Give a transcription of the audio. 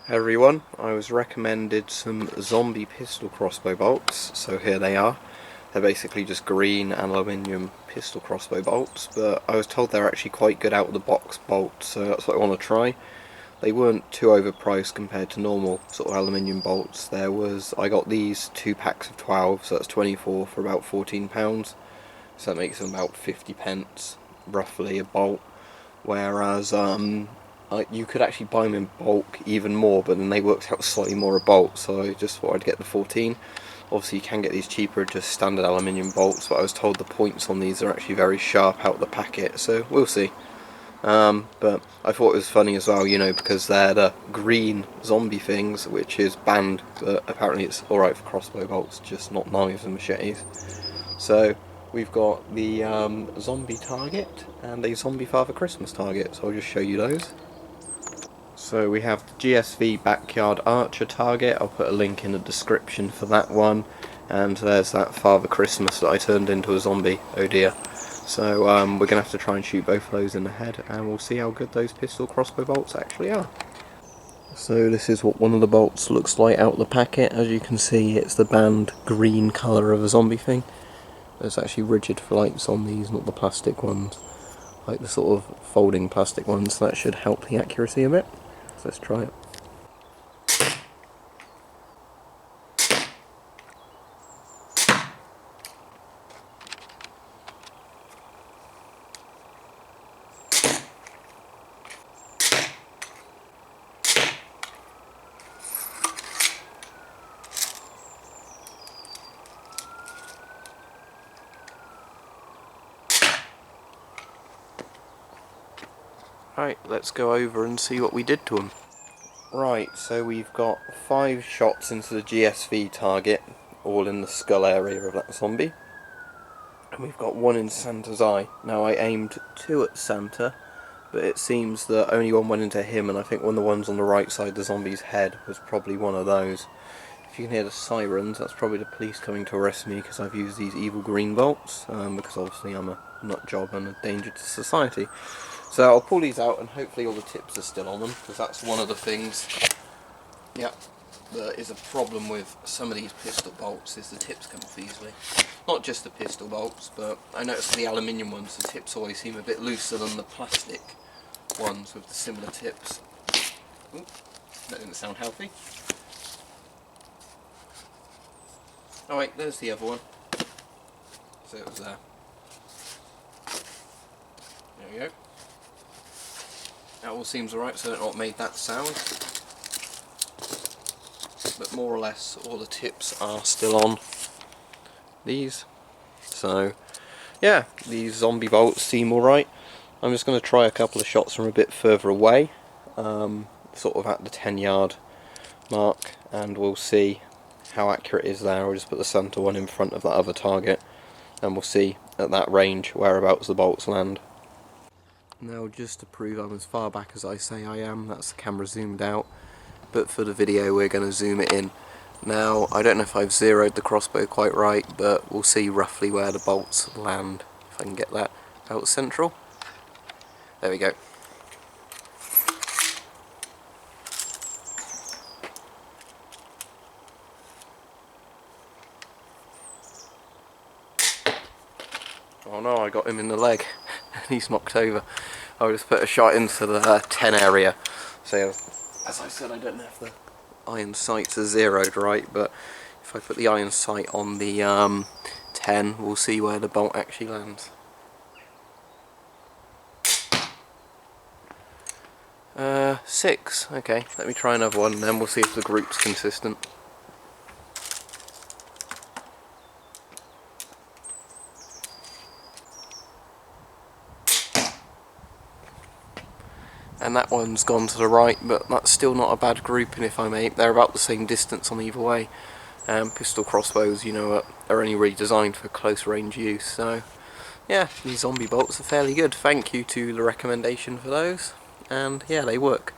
Hey everyone, I was recommended some Zombie Pistol Crossbow bolts, so here they are. They're basically just green aluminium pistol crossbow bolts, but I was told they're actually quite good out of the box bolts, so that's what I want to try. They weren't too overpriced compared to normal sort of aluminium bolts. I got these 2 packs of 12, so that's 24 for about £14, so that makes them about 50 pence roughly a bolt, whereas you could actually buy them in bulk even more, but then they worked out slightly more a bolt, so I just thought I'd get the 14. Obviously you can get these cheaper, just standard aluminium bolts, but I was told the points on these are actually very sharp out the packet, so we'll see. But I thought it was funny as well, you know, because they're the green zombie things, which is banned, but apparently it's alright for crossbow bolts, just not knives and machetes. So we've got the zombie target and a zombie Father Christmas target, so I'll just show you those. So we have the GSV Backyard Archer target. I'll put a link in the description for that one. And there's that Father Christmas that I turned into a zombie. Oh dear. So we're going to have to try and shoot both of those in the head, and we'll see how good those pistol crossbow bolts actually are. So this is what one of the bolts looks like out of the packet. As you can see, it's the banned green colour of a zombie thing. There's actually rigid flights on these, not the plastic ones. Like the sort of folding plastic ones. That should help the accuracy a bit. So let's try it. Right, let's go over and see what we did to them. Right, so we've got 5 shots into the GSV target, all in the skull area of that zombie. And we've got 1 in Santa's eye. Now I aimed 2 at Santa, but it seems that only 1 went into him, and I think one of the ones on the right side of the zombie's head was probably one of those. If you can hear the sirens, that's probably the police coming to arrest me because I've used these evil green bolts, because obviously I'm a nut job and a danger to society. So I'll pull these out, and hopefully all the tips are still on them, because that's one of the things, yeah, that is a problem with some of these pistol bolts, is the tips come off easily. Not just the pistol bolts, but I noticed the aluminium ones, the tips always seem a bit looser than the plastic ones with the similar tips. Ooh, that didn't sound healthy. Oh wait, there's the other one. So it was there. There we go. That all seems alright, so I don't know what made that sound. But more or less all the tips are still on these. So yeah, these zombie bolts seem alright. I'm just going to try a couple of shots from a bit further away, sort of at the 10-yard mark, and we'll see how accurate it is there. I'll just put the Santa one in front of that other target, and we'll see at that range whereabouts the bolts land. Now, just to prove I'm as far back as I say I am, that's the camera zoomed out, but for the video we're going to zoom it in. Now, I don't know if I've zeroed the crossbow quite right, but we'll see roughly where the bolts land, if I can get that out central. There we go. Oh no, I got him in the leg, and he's knocked over. I'll just put a shot into the 10 area. So, as I said, I don't know if the iron sights are zeroed right, but if I put the iron sight on the 10, we'll see where the bolt actually lands. Six. Okay, let me try another one, and then we'll see if the group's consistent. And that one's gone to the right, but that's still not a bad grouping if I may. They're about the same distance on either way. Pistol crossbows, you know, are only really designed for close range use, so yeah, these zombie bolts are fairly good. Thank you to the recommendation for those, and yeah, they work.